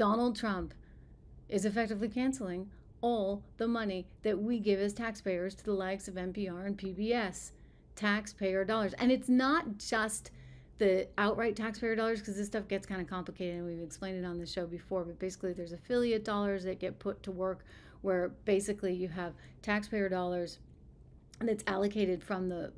Donald Trump is effectively canceling all the money that we give as taxpayers to the likes of NPR and PBS. Taxpayer dollars. And it's not just the outright taxpayer dollars, because this stuff gets kind of complicated and we've explained it on the show before, but basically there's affiliate dollars that get put to work where basically you have taxpayer dollars that's allocated from the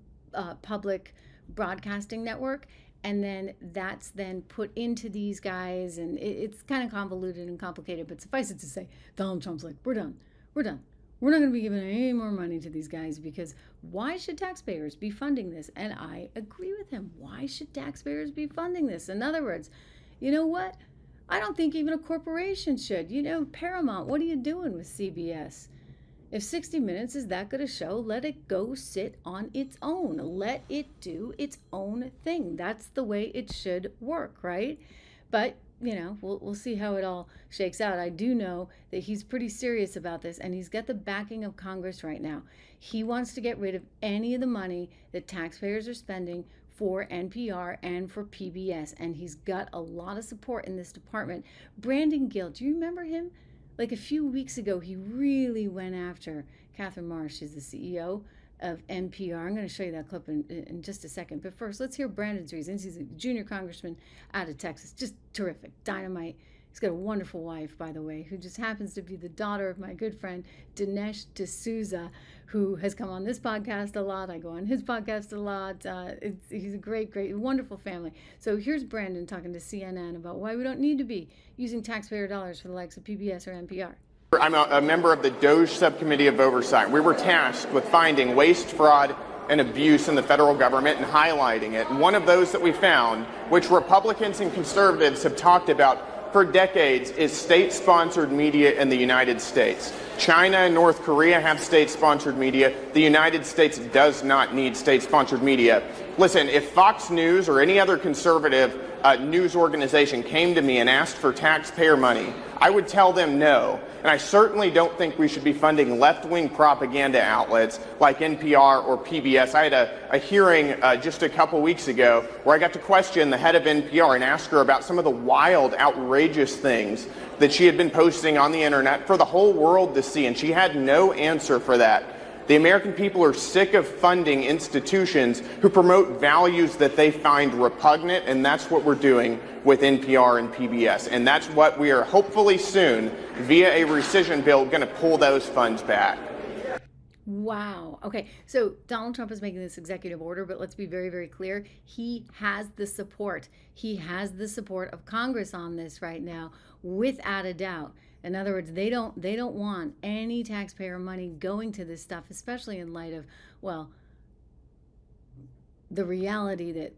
public broadcasting network, and then that's then put into these guys, and it's kind of convoluted and complicated, but suffice it to say, Donald Trump's like, we're done. We're not going to be giving any more money to these guys, because why should taxpayers be funding this? And I agree with him. Why should taxpayers be funding this? In other words, you know what? I don't think even a corporation should. Paramount, what are you doing with CBS? If 60 Minutes is that good a show, let it go sit on its own. Let it do its own thing. That's the way it should work, right? But we'll see how it all shakes out. I do know that he's pretty serious about this, and he's got the backing of Congress right now. He wants to get rid of any of the money that taxpayers are spending for NPR and for PBS, and he's got a lot of support in this department. Brandon Gill, do you remember him? Like a few weeks ago, he really went after Catherine Marsh, who's the CEO of NPR. I'm going to show you that clip in just a second. But first, let's hear Brandon's reasons. He's a junior congressman out of Texas. Just terrific, dynamite. He's got a wonderful wife, by the way, who just happens to be the daughter of my good friend, Dinesh D'Souza, who has come on this podcast a lot. I go on his podcast a lot. He's a great, wonderful family. So here's Brandon talking to CNN about why we don't need to be using taxpayer dollars for the likes of PBS or NPR. I'm a member of the DOJ Subcommittee of Oversight. We were tasked with finding waste, fraud, and abuse in the federal government and highlighting it. And one of those that we found, which Republicans and conservatives have talked about for decades, is state-sponsored media in the United States. China and North Korea have state-sponsored media. The United States does not need state-sponsored media. Listen, if Fox News or any other conservative news organization came to me and asked for taxpayer money, I would tell them no. And I certainly don't think we should be funding left-wing propaganda outlets like NPR or PBS. I had a hearing just a couple weeks ago where I got to question the head of NPR and ask her about some of the wild, outrageous things that she had been posting on the internet for the whole world to see, and she had no answer for that. The American people are sick of funding institutions who promote values that they find repugnant, and that's what we're doing with NPR and PBS. And that's what we are hopefully soon, via a rescission bill, going to pull those funds back. Wow. Okay, so Donald Trump is making this executive order, but let's be very, very clear. He has the support. He has the support of Congress on this right now, without a doubt. In other words, they don't want any taxpayer money going to this stuff, especially in light of, well, the reality that,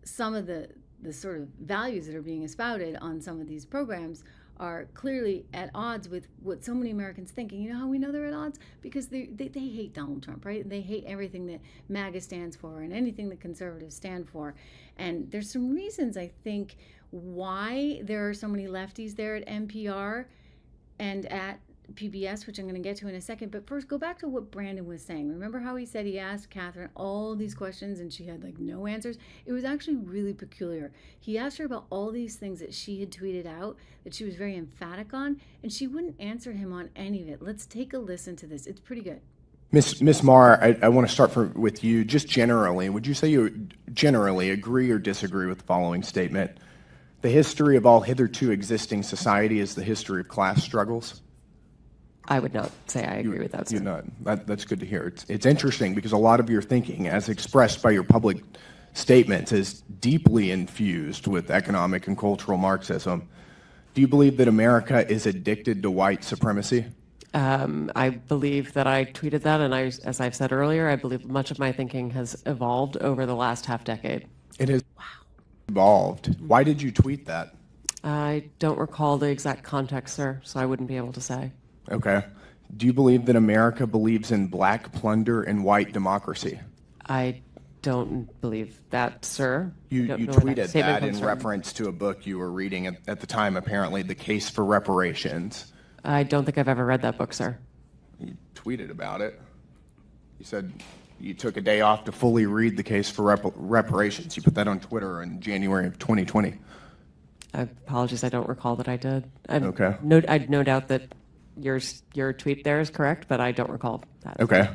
some of the sort of values that are being espouted on some of these programs are clearly at odds with what so many Americans think. And you know how we know they're at odds? Because they hate Donald Trump, right? They hate everything that MAGA stands for and anything that conservatives stand for. And there's some reasons, I think, why there are so many lefties there at NPR and at PBS, which I'm going to get to in a second. But first, go back to what Brandon was saying. Remember how he said he asked Catherine all these questions and she had no answers? It was actually really peculiar. He asked her about all these things that she had tweeted out that she was very emphatic on, and she wouldn't answer him on any of it. Let's take a listen to this. It's pretty good. Ms. Maher, I want to start with you. Just generally, would you say you generally agree or disagree with the following statement? The history of all hitherto existing society is the history of class struggles? I would not say I agree with that. You're not. That's good to hear. It's interesting because a lot of your thinking, as expressed by your public statements, is deeply infused with economic and cultural Marxism. Do you believe that America is addicted to white supremacy? I believe that I tweeted that, and as I've said earlier, I believe much of my thinking has evolved over the last half decade. It has evolved. Why did you tweet that? I don't recall the exact context, sir, so I wouldn't be able to say. Okay. Do you believe that America believes in black plunder and white democracy? I don't believe that, sir. You tweeted that in reference to a book you were reading at the time, apparently, The Case for Reparations. I don't think I've ever read that book, sir. You tweeted about it. You said you took a day off to fully read The Case for Reparations. You put that on Twitter in January of 2020. Apologies, I don't recall that I did. Okay. I'd no doubt that your tweet there is correct, but I don't recall that. Okay.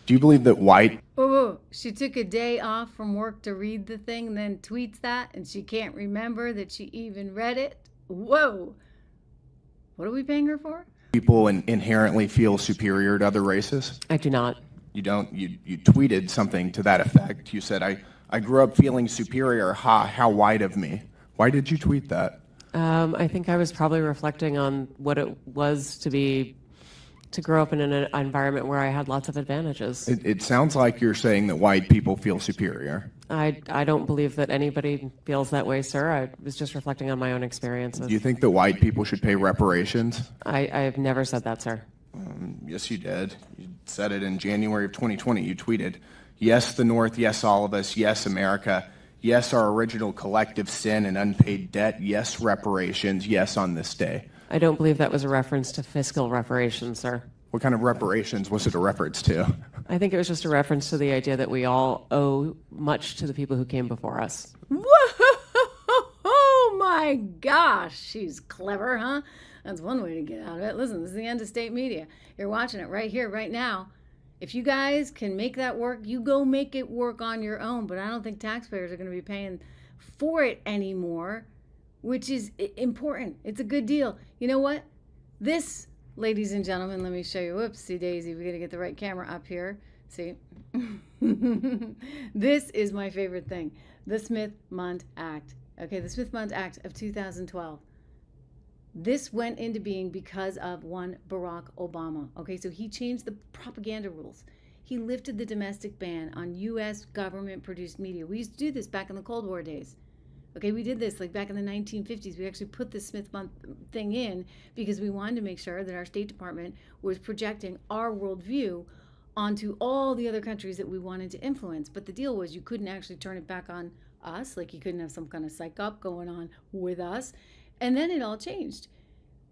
Do you believe that white Whoa. She took a day off from work to read the thing and then tweets that, and she can't remember that she even read it? Whoa. What are we paying her for? people inherently feel superior to other races? I do not. You don't? You tweeted something to that effect. You said, I grew up feeling superior. Ha, how white of me. Why did you tweet that? I think I was probably reflecting on what it was to grow up in an environment where I had lots of advantages. It sounds like you're saying that white people feel superior. I don't believe that anybody feels that way, sir. I was just reflecting on my own experiences. Do you think that white people should pay reparations? I have never said that, sir. Yes, you did. You said it in January of 2020. You tweeted, yes, the North, yes, all of us, yes, America, yes, our original collective sin and unpaid debt, yes, reparations, yes, on this day. I don't believe that was a reference to fiscal reparations, sir. What kind of reparations was it a reference to? I think it was just a reference to the idea that we all owe much to the people who came before us. Whoa! Oh my gosh, she's clever, huh? That's one way to get out of it. Listen, this is the end of state media. You're watching it right here, right now. If you guys can make that work, you go make it work on your own. But I don't think taxpayers are going to be paying for it anymore, which is important. It's a good deal. You know what? This, ladies and gentlemen, let me show you. Whoopsie daisy. We got to get the right camera up here. See? This is my favorite thing. The Smith-Mundt Act. Okay, the Smith-Mundt Act of 2012. This went into being because of one Barack Obama. Okay, so he changed the propaganda rules. He lifted the domestic ban on U.S. government-produced media. We used to do this back in the Cold War days. Okay, we did this like back in the 1950s. We actually put the Smith-Mundt thing in because we wanted to make sure that our State Department was projecting our worldview onto all the other countries that we wanted to influence. But the deal was you couldn't actually turn it back on us, like you couldn't have some kind of psych up going on with us. And then it all changed.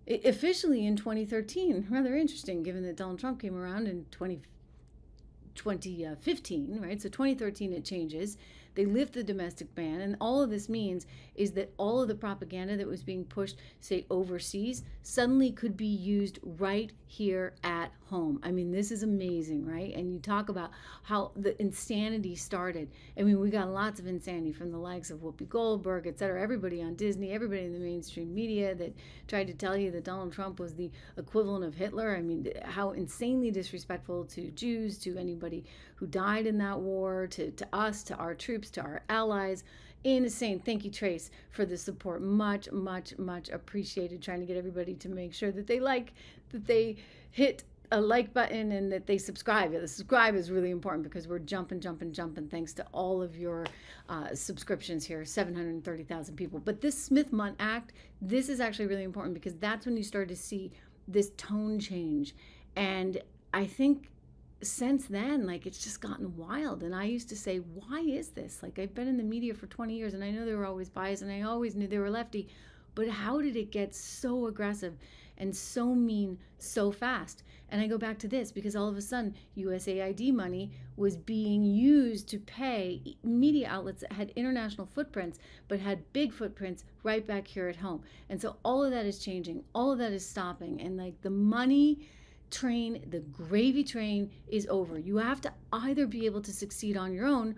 Officially in 2013, rather interesting given that Donald Trump came around in 2015, right? So 2013 it changes. They lift the domestic ban, and all of this means is that all of the propaganda that was being pushed, say, overseas, suddenly could be used right here at home. I mean, this is amazing, right? And you talk about how the insanity started. I mean, we got lots of insanity from the likes of Whoopi Goldberg, et cetera, everybody on Disney, everybody in the mainstream media that tried to tell you that Donald Trump was the equivalent of Hitler. I mean, how insanely disrespectful to Jews, to anybody who died in that war, to us, to our troops, to our allies. Insane. Thank you, Trace, for the support. Much, much, much appreciated. Trying to get everybody to make sure that they hit a like button and that they subscribe. The subscribe is really important because we're jumping thanks to all of your subscriptions here, 730,000 people. But this Smith-Mundt Act, this is actually really important because that's when you start to see this tone change. And I think since then, like, it's just gotten wild. And I used to say, why is this? Like, I've been in the media for 20 years and I know they were always biased and I always knew they were lefty, but how did it get so aggressive and so mean so fast? And I go back to this because all of a sudden USAID money was being used to pay media outlets that had international footprints but had big footprints right back here at home. And so all of that is changing. All of that is stopping. And like the money train, the gravy train is over. You have to either be able to succeed on your own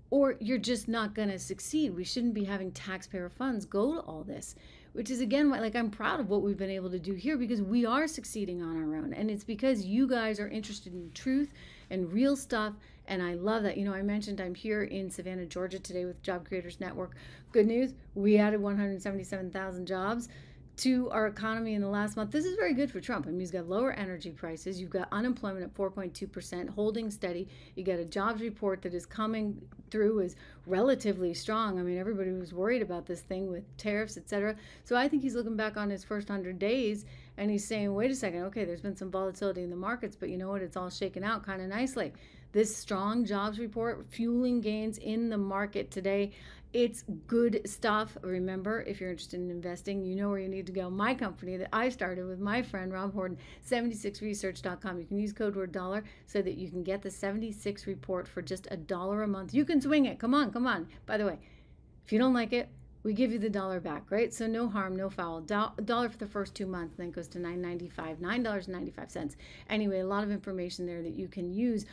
or you're just not going to succeed. We shouldn't be having taxpayer funds go to all this, which is, again, like, I'm proud of what we've been able to do here because we are succeeding on our own. And it's because you guys are interested in truth and real stuff. And I love that. You know, I mentioned I'm here in Savannah, Georgia today with Job Creators Network. Good news, we added 177,000 jobs to our economy in the last month. This is very good for Trump. I mean, he's got lower energy prices. You've got unemployment at 4.2%, holding steady. You got a jobs report that is coming through as relatively strong. I mean, everybody was worried about this thing with tariffs, et cetera. So I think he's looking back on his first 100 days and he's saying, wait a second, okay, there's been some volatility in the markets, but you know what? It's all shaken out kind of nicely. This strong jobs report fueling gains in the market today. It's good stuff. Remember, if you're interested in investing, you know where you need to go. My company that I started with my friend Rob Horton, 76research.com. You can use code word dollar so that you can get the 76 report for just $1 a month. You can swing it. Come on. By the way, if you don't like it, we give you the dollar back, right? So no harm, no foul. Dollar for the first 2 months, then it goes to $9.95, $9.95. Anyway, a lot of information there that you can use